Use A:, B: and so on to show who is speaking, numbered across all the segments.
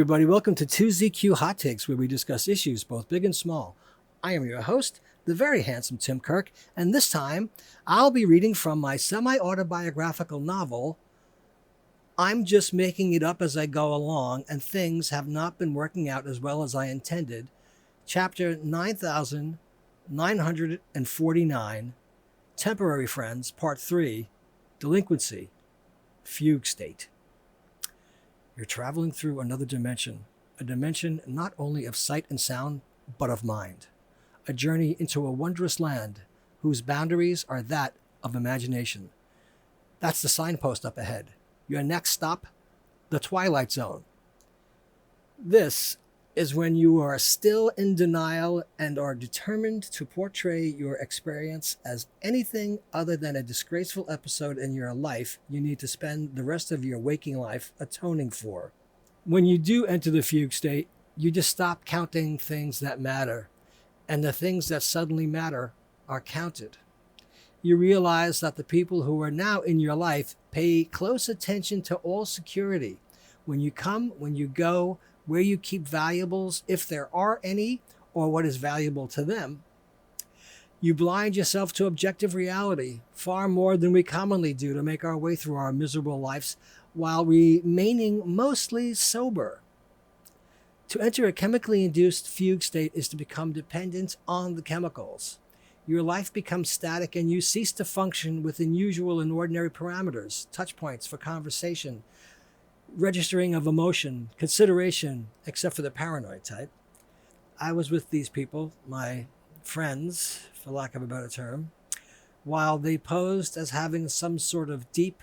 A: everybody. Welcome to 2ZQ Hot Takes, where we discuss issues both big and small. I am your host, the very handsome Tim Kirk, and this time I'll be reading from my semi-autobiographical novel, I'm Just Making It Up As I Go Along, and Things Have Not Been Working Out As Well As I Intended, Chapter 9949, Temporary Friends, Part 3, Delinquency, Fugue State. You're traveling through another dimension, a dimension not only of sight and sound, but of mind. A journey into a wondrous land whose boundaries are that of imagination. That's the signpost up ahead. Your next stop, the Twilight Zone. This is when you are still in denial and are determined to portray your experience as anything other than a disgraceful episode in your life you need to spend the rest of your waking life atoning for. When you do enter the fugue state, you just stop counting things that matter, and the things that suddenly matter are counted. You realize that the people who are now in your life pay close attention to all security. When you come, when you go, where you keep valuables, if there are any, or what is valuable to them. You blind yourself to objective reality far more than we commonly do to make our way through our miserable lives while remaining mostly sober. To enter a chemically induced fugue state is to become dependent on the chemicals. Your life becomes static and you cease to function within usual and ordinary parameters, touch points for conversation, registering of emotion, consideration, except for the paranoid type. I was with these people, my friends, for lack of a better term, while they posed as having some sort of deep,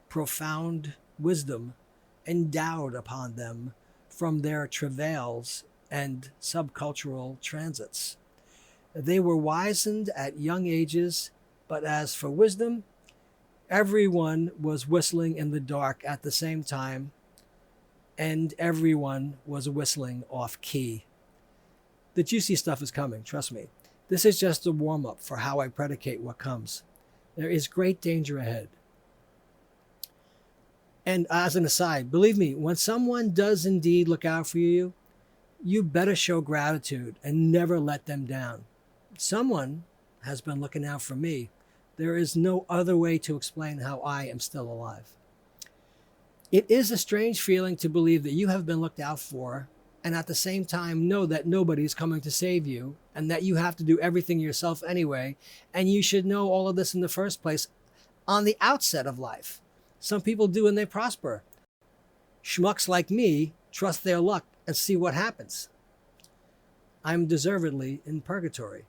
A: profound wisdom endowed upon them from their travails and subcultural transits. They were wizened at young ages, but as for wisdom, everyone was whistling in the dark at the same time, and everyone was whistling off key. The juicy stuff is coming, trust me. This is just a warm-up for how I predicate what comes. There is great danger ahead. And as an aside, believe me, when someone does indeed look out for you, you better show gratitude and never let them down. Someone has been looking out for me. There is no other way to explain how I am still alive. It is a strange feeling to believe that you have been looked out for and at the same time know that nobody is coming to save you and that you have to do everything yourself anyway, and you should know all of this in the first place on the outset of life. Some people do and they prosper. Schmucks like me trust their luck and see what happens. I'm deservedly in purgatory.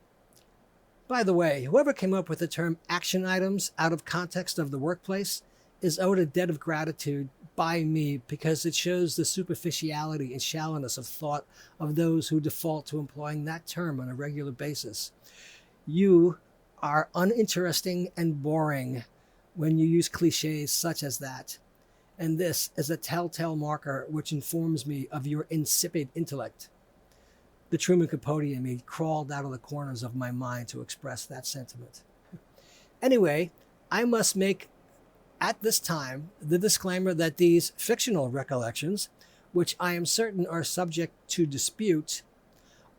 A: By the way, whoever came up with the term action items out of context of the workplace is owed a debt of gratitude by me because it shows the superficiality and shallowness of thought of those who default to employing that term on a regular basis. You are uninteresting and boring when you use cliches such as that. And this is a telltale marker which informs me of your insipid intellect. The Truman Capote in me crawled out of the corners of my mind to express that sentiment. Anyway, I must make at this time the disclaimer that these fictional recollections, which I am certain are subject to dispute,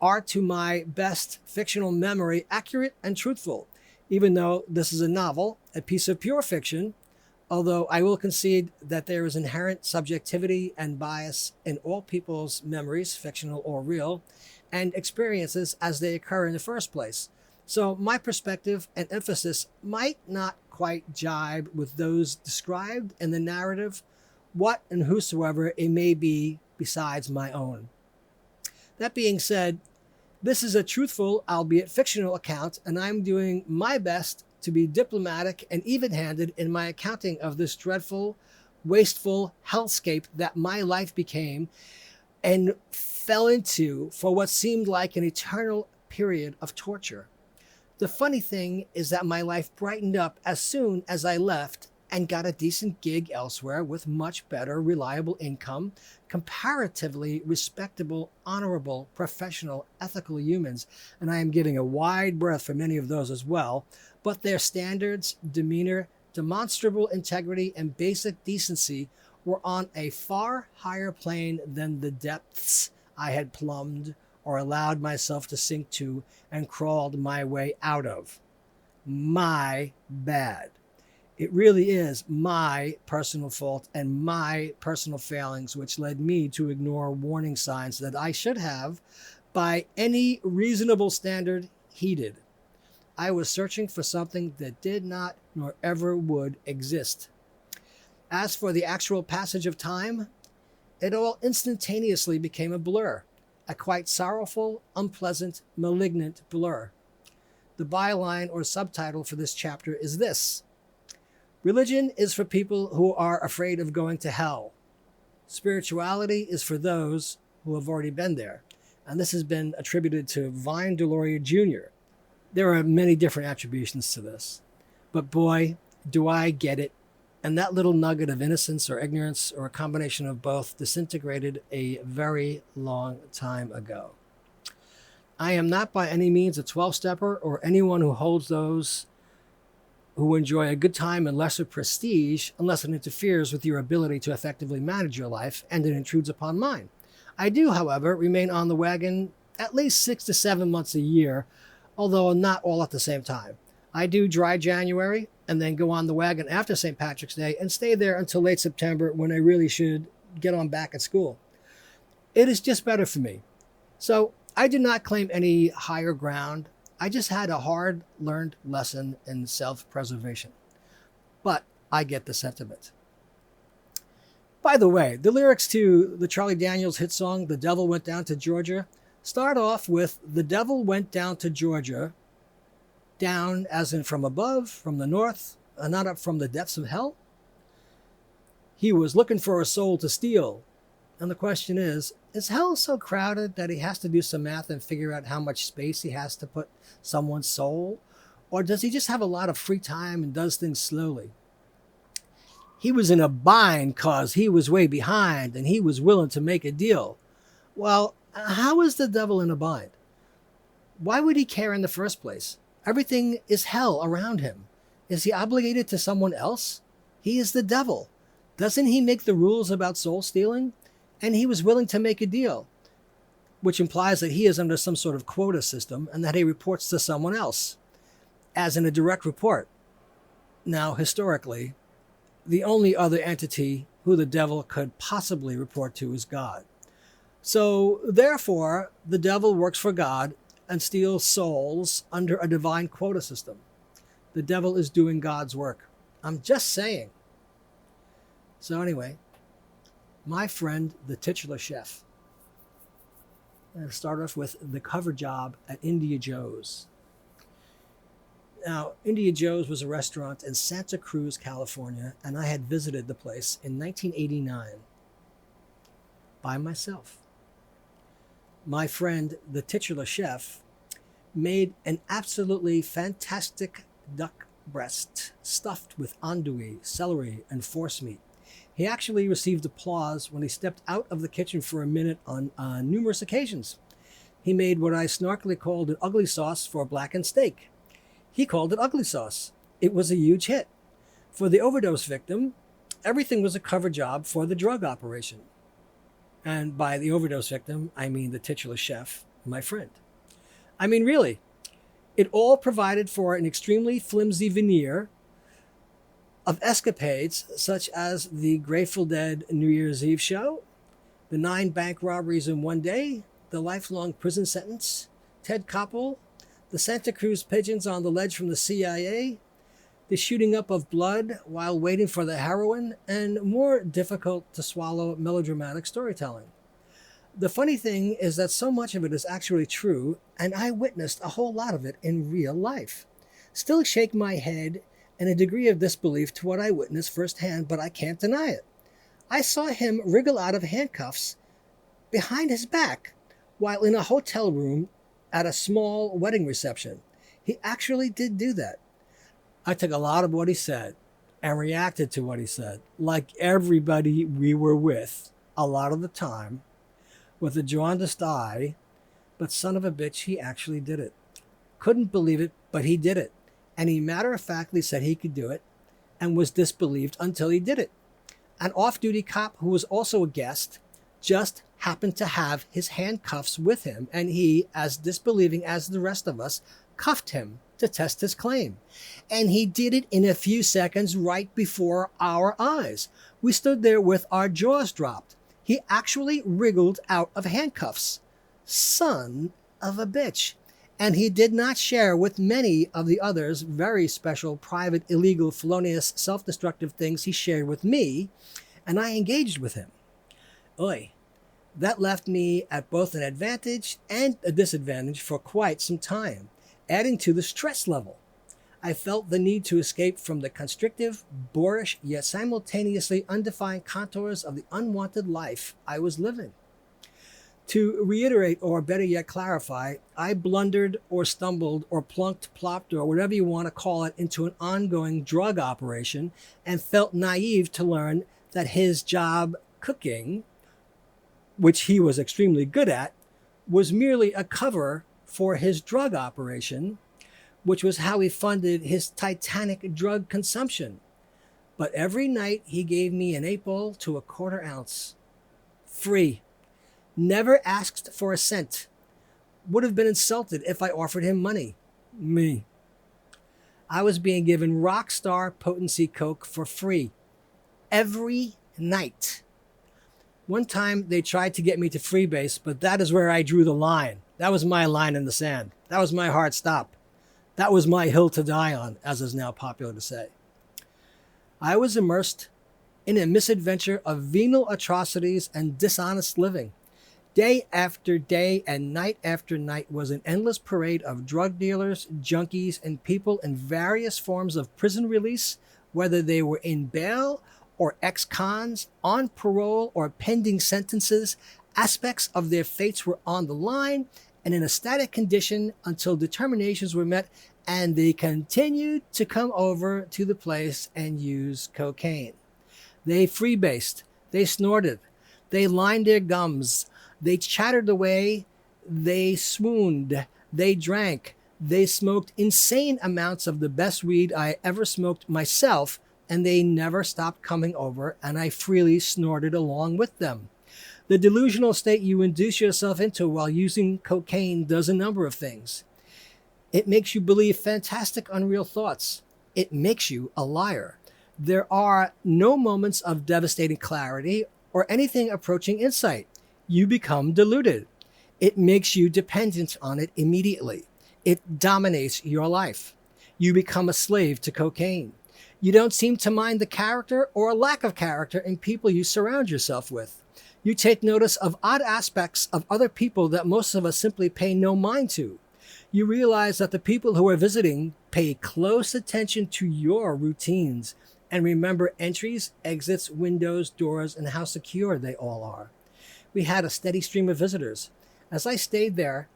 A: are to my best fictional memory accurate and truthful, even though this is a novel, a piece of pure fiction, although I will concede that there is inherent subjectivity and bias in all people's memories, fictional or real, and experiences as they occur in the first place. So my perspective and emphasis might not quite jibe with those described in the narrative, what and whosoever it may be besides my own. That being said, this is a truthful, albeit fictional account, and I'm doing my best to be diplomatic and even-handed in my accounting of this dreadful, wasteful hellscape that my life became and fell into for what seemed like an eternal period of torture. The funny thing is that my life brightened up as soon as I left and got a decent gig elsewhere with much better, reliable income, comparatively respectable, honorable, professional, ethical humans, and I am giving a wide berth for many of those as well, but their standards, demeanor, demonstrable integrity, and basic decency were on a far higher plane than the depths I had plumbed or allowed myself to sink to and crawled my way out of. My bad. It really is my personal fault and my personal failings which led me to ignore warning signs that I should have, by any reasonable standard, heeded. I was searching for something that did not nor ever would exist. As for the actual passage of time, it all instantaneously became a blur, a quite sorrowful, unpleasant, malignant blur. The byline or subtitle for this chapter is this: Religion is for people who are afraid of going to hell. Spirituality is for those who have already been there. And this has been attributed to Vine Deloria Jr. There are many different attributions to this. But boy, do I get it. And that little nugget of innocence or ignorance or a combination of both disintegrated a very long time ago. I am not by any means a 12-stepper or anyone who holds those who enjoy a good time and lesser prestige unless it interferes with your ability to effectively manage your life and it intrudes upon mine. I do, however, remain on the wagon at least 6 to 7 months a year, although not all at the same time. I do dry January and then go on the wagon after St. Patrick's Day and stay there until late September when I really should get on back at school. It is just better for me. So I do not claim any higher ground. I just had a hard-learned lesson in self-preservation. But I get the sentiment. By the way, the lyrics to the Charlie Daniels hit song, The Devil Went Down to Georgia, start off with, the devil went down to Georgia, down as in from above, from the north, not up from the depths of hell. He was looking for a soul to steal. And the question is hell so crowded that he has to do some math and figure out how much space he has to put someone's soul? Or does he just have a lot of free time and does things slowly? He was in a bind cause he was way behind and he was willing to make a deal. Well, how is the devil in a bind? Why would he care in the first place? Everything is hell around him. Is he obligated to someone else? He is the devil. Doesn't he make the rules about soul stealing? And he was willing to make a deal, which implies that he is under some sort of quota system and that he reports to someone else, as in a direct report. Now, historically, the only other entity who the devil could possibly report to is God. So, therefore, the devil works for God and steals souls under a divine quota system. The devil is doing God's work. I'm just saying. So anyway, my friend, the titular chef. I'm going to start off with the cover job at India Joe's. Now, India Joe's was a restaurant in Santa Cruz, California, and I had visited the place in 1989 by myself. My friend, the titular chef, made an absolutely fantastic duck breast stuffed with andouille, celery, and forcemeat. He actually received applause when he stepped out of the kitchen for a minute on numerous occasions. He made what I snarkily called an ugly sauce for blackened steak. He called it ugly sauce. It was a huge hit. For the overdose victim, everything was a cover job for the drug operation. And by the overdose victim, I mean the titular chef, my friend. I mean, really, it all provided for an extremely flimsy veneer of escapades such as the Grateful Dead New Year's Eve show, the 9 bank robberies in one day, the lifelong prison sentence, Ted Koppel, the Santa Cruz pigeons on the ledge from the CIA, the shooting up of blood while waiting for the heroin, and more difficult to swallow melodramatic storytelling. The funny thing is that so much of it is actually true, and I witnessed a whole lot of it in real life. Still shake my head in a degree of disbelief to what I witnessed firsthand, but I can't deny it. I saw him wriggle out of handcuffs behind his back while in a hotel room at a small wedding reception. He actually did do that. I took a lot of what he said and reacted to what he said, like everybody we were with a lot of the time, with a jaundiced eye, but son of a bitch, he actually did it. Couldn't believe it, but he did it. And he matter-of-factly said he could do it and was disbelieved until he did it. An off-duty cop who was also a guest just happened to have his handcuffs with him, and he, as disbelieving as the rest of us, cuffed him to test his claim. And he did it in a few seconds right before our eyes. We stood there with our jaws dropped. He actually wriggled out of handcuffs. Son of a bitch. And he did not share with many of the others very special, private, illegal, felonious, self-destructive things he shared with me, and I engaged with him. Oy. That left me at both an advantage and a disadvantage for quite some time, adding to the stress level. I felt the need to escape from the constrictive, boorish, yet simultaneously undefined contours of the unwanted life I was living. To reiterate, or better yet clarify, I blundered or stumbled or plunked, plopped, or whatever you want to call it, into an ongoing drug operation and felt naive to learn that his job cooking, which he was extremely good at, was merely a cover for his drug operation, which was how he funded his titanic drug consumption. But every night he gave me an 8-ball to a quarter ounce. Free. Never asked for a cent. Would have been insulted if I offered him money. Me. I was being given rock star potency coke for free. Every night. One time they tried to get me to freebase, but that is where I drew the line. That was my line in the sand. That was my hard stop. That was my hill to die on, as is now popular to say. I was immersed in a misadventure of venal atrocities and dishonest living. Day after day and night after night was an endless parade of drug dealers, junkies, and people in various forms of prison release, whether they were in bail or ex-cons, on parole or pending sentences. Aspects of their fates were on the line and in a static condition until determinations were met, and they continued to come over to the place and use cocaine. They freebased, they snorted, they lined their gums, they chattered away, they swooned, they drank, they smoked insane amounts of the best weed I ever smoked myself, and they never stopped coming over, and I freely snorted along with them. The delusional state you induce yourself into while using cocaine does a number of things. It makes you believe fantastic, unreal thoughts. It makes you a liar. There are no moments of devastating clarity or anything approaching insight. You become deluded. It makes you dependent on it immediately. It dominates your life. You become a slave to cocaine. You don't seem to mind the character or lack of character in people you surround yourself with. You take notice of odd aspects of other people that most of us simply pay no mind to. You realize that the people who are visiting pay close attention to your routines and remember entries, exits, windows, doors, and how secure they all are. We had a steady stream of visitors. As I stayed there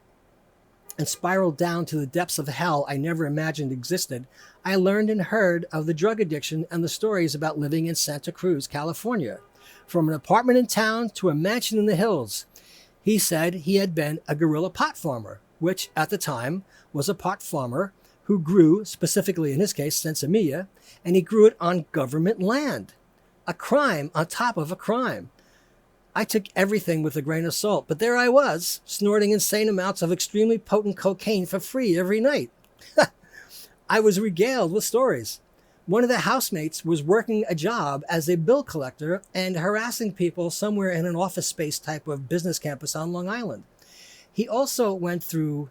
A: and spiraled down to the depths of hell I never imagined existed, I learned and heard of the drug addiction and the stories about living in Santa Cruz, California. From an apartment in town to a mansion in the hills. He said he had been a guerrilla pot farmer, which at the time was a pot farmer who grew, specifically in his case, sensimilla, and he grew it on government land. A crime on top of a crime. I took everything with a grain of salt, but there I was, snorting insane amounts of extremely potent cocaine for free every night. I was regaled with stories. One of the housemates was working a job as a bill collector and harassing people somewhere in an office space type of business campus on Long Island. He also went through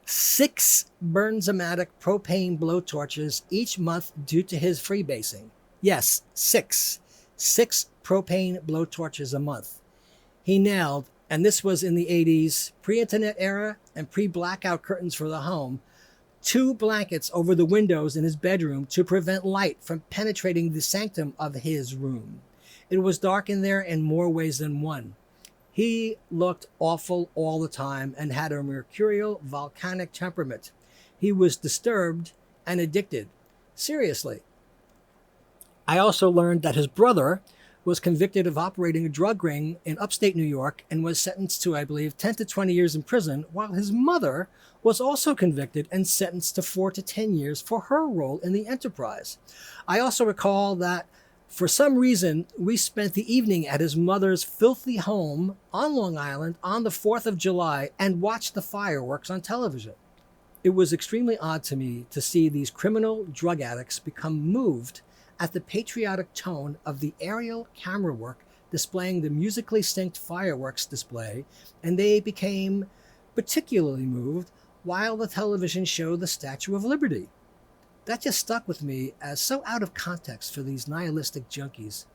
A: 6 Bernzomatic propane blowtorches each month due to his freebasing. Yes, 6. 6 propane blowtorches a month. He nailed, and this was in the 80s, pre-internet era and pre-blackout curtains for the home, 2 blankets over the windows in his bedroom to prevent light from penetrating the sanctum of his room. It was dark in there in more ways than one. He looked awful all the time and had a mercurial, volcanic temperament. He was disturbed and addicted. Seriously. I also learned that his brother was convicted of operating a drug ring in upstate New York and was sentenced to, I believe, 10 to 20 years in prison, while his mother was also convicted and sentenced to 4 to 10 years for her role in the enterprise. I also recall that For some reason, we spent the evening at his mother's filthy home on Long Island on the 4th of July and watched the fireworks on television. It was extremely odd to me to see these criminal drug addicts become moved at the patriotic tone of the aerial camera work displaying the musically synced fireworks display, and they became particularly moved while the television showed the Statue of Liberty. That just stuck with me as so out of context for these nihilistic junkies.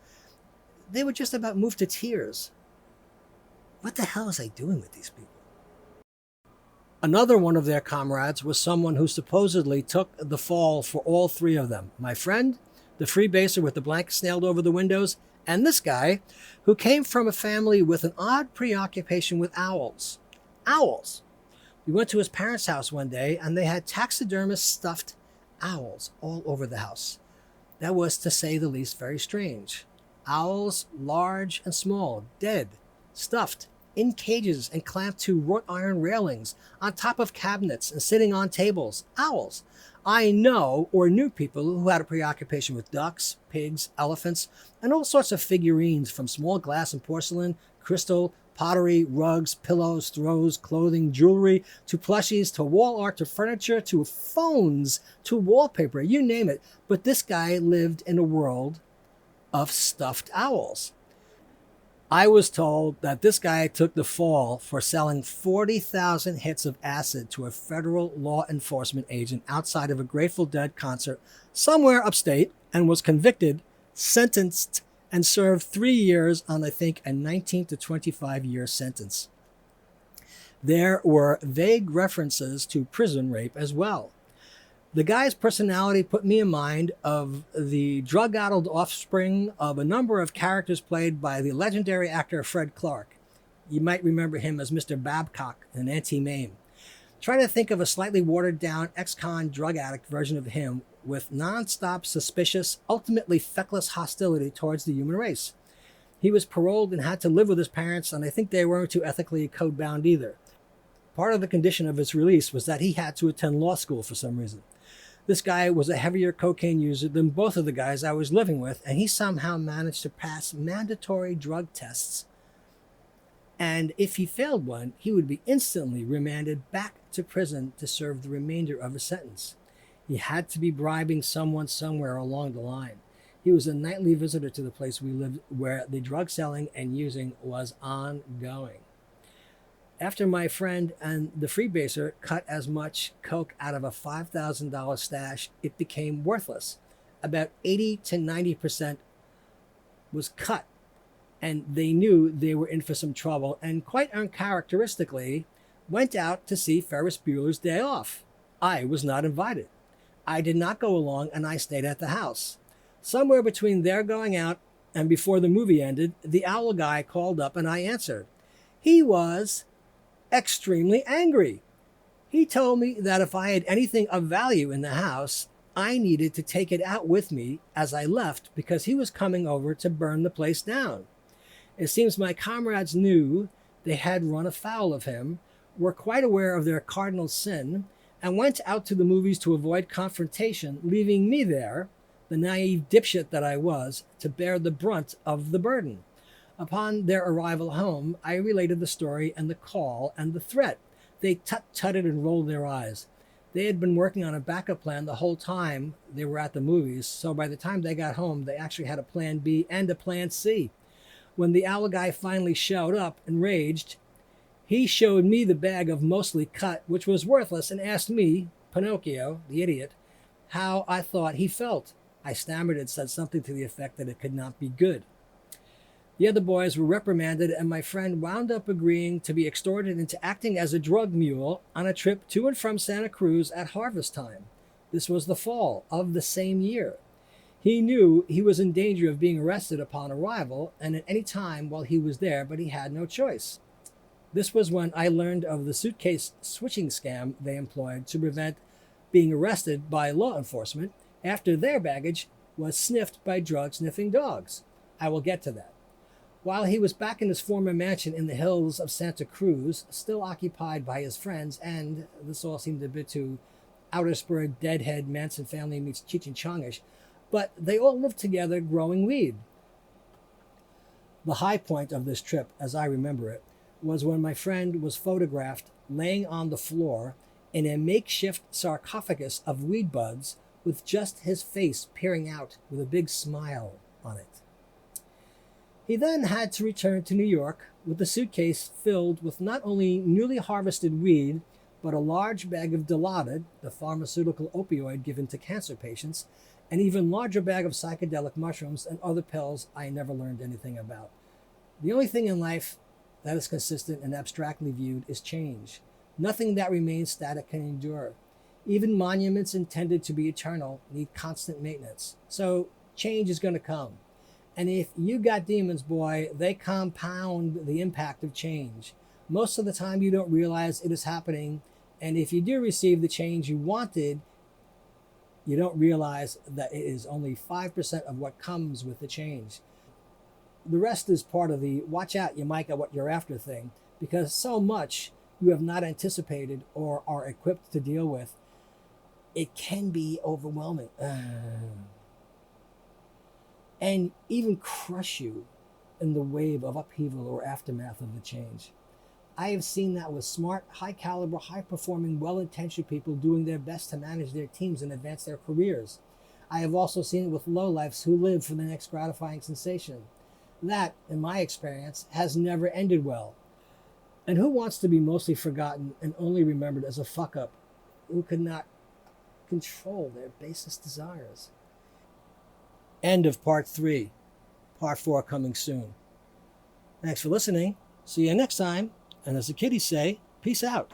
A: They were just about moved to tears. What the hell was I doing with these people? Another one of their comrades was someone who supposedly took the fall for all three of them. My friend, the freebaser with the blankets nailed over the windows, and this guy who came from a family with an odd preoccupation with owls. Owls! We went to his parents' house one day and they had taxidermist stuffed owls all over the house. That was, to say the least, very strange. Owls, large and small, dead, stuffed, in cages and clamped to wrought iron railings, on top of cabinets and sitting on tables. Owls. I know or knew people who had a preoccupation with ducks, pigs, elephants, and all sorts of figurines from small glass and porcelain, crystal, pottery, rugs, pillows, throws, clothing, jewelry, to plushies, to wall art, to furniture, to phones, to wallpaper, you name it. But this guy lived in a world of stuffed owls. I was told that this guy took the fall for selling 40,000 hits of acid to a federal law enforcement agent outside of a Grateful Dead concert somewhere upstate and was convicted, sentenced, and served 3 years on, I think, a 19 to 25-year sentence. There were vague references to prison rape as well. The guy's personality put me in mind of the drug-addled offspring of a number of characters played by the legendary actor Fred Clark. You might remember him as Mr. Babcock in Auntie Mame. Try to think of a slightly watered-down ex-con drug addict version of him with non-stop suspicious, ultimately feckless hostility towards the human race. He was paroled and had to live with his parents, and I think they weren't too ethically code-bound either. Part of the condition of his release was that he had to attend law school for some reason. This guy was a heavier cocaine user than both of the guys I was living with, and he somehow managed to pass mandatory drug tests. And if he failed one, he would be instantly remanded back to prison to serve the remainder of his sentence. He had to be bribing someone somewhere along the line. He was a nightly visitor to the place we lived where the drug selling and using was ongoing. After my friend and the freebaser cut as much coke out of a $5,000 stash, it became worthless. About 80 to 90% was cut, and they knew they were in for some trouble, and quite uncharacteristically, went out to see Ferris Bueller's Day Off. I was not invited. I did not go along, and I stayed at the house. Somewhere between their going out and before the movie ended, the owl guy called up, and I answered. He was extremely angry. He told me that if I had anything of value in the house, I needed to take it out with me as I left because he was coming over to burn the place down. It seems my comrades knew they had run afoul of him, were quite aware of their cardinal sin, and went out to the movies to avoid confrontation, leaving me there, the naive dipshit that I was, to bear the brunt of the burden. Upon their arrival home, I related the story and the call and the threat. They tut-tutted and rolled their eyes. They had been working on a backup plan the whole time they were at the movies, so by the time they got home, they actually had a plan B and a plan C. When the owl guy finally showed up, enraged, he showed me the bag of mostly cut, which was worthless, and asked me, Pinocchio, the idiot, how I thought he felt. I stammered and said something to the effect that it could not be good. The other boys were reprimanded, and my friend wound up agreeing to be extorted into acting as a drug mule on a trip to and from Santa Cruz at harvest time. This was the fall of the same year. He knew he was in danger of being arrested upon arrival and at any time while he was there, but he had no choice. This was when I learned of the suitcase switching scam they employed to prevent being arrested by law enforcement after their baggage was sniffed by drug-sniffing dogs. I will get to that. While he was back in his former mansion in the hills of Santa Cruz, still occupied by his friends, and this all seemed a bit too outer spur deadhead Manson family meets Cheech and Chongish, but they all lived together growing weed. The high point of this trip, as I remember it, was when my friend was photographed laying on the floor in a makeshift sarcophagus of weed buds with just his face peering out with a big smile on it. He then had to return to New York with a suitcase filled with not only newly harvested weed, but a large bag of Dilaudid, the pharmaceutical opioid given to cancer patients, an even larger bag of psychedelic mushrooms and other pills I never learned anything about. The only thing in life that is consistent and abstractly viewed is change. Nothing that remains static can endure. Even monuments intended to be eternal need constant maintenance. So change is going to come. And if you got demons, boy, they compound the impact of change. Most of the time you don't realize it is happening. And if you do receive the change you wanted, you don't realize that it is only 5% of what comes with the change. The rest is part of the watch out, you might get what you're after thing, because so much you have not anticipated or are equipped to deal with, it can be overwhelming. And even crush you in the wave of upheaval or aftermath of the change. I have seen that with smart, high-caliber, high-performing, well-intentioned people doing their best to manage their teams and advance their careers. I have also seen it with lowlifes who live for the next gratifying sensation. That, in my experience, has never ended well. And who wants to be mostly forgotten and only remembered as a fuck-up who could not control their basest desires? End of part 3. Part 4 coming soon. Thanks for listening. See you next time. And as the kiddies say, peace out.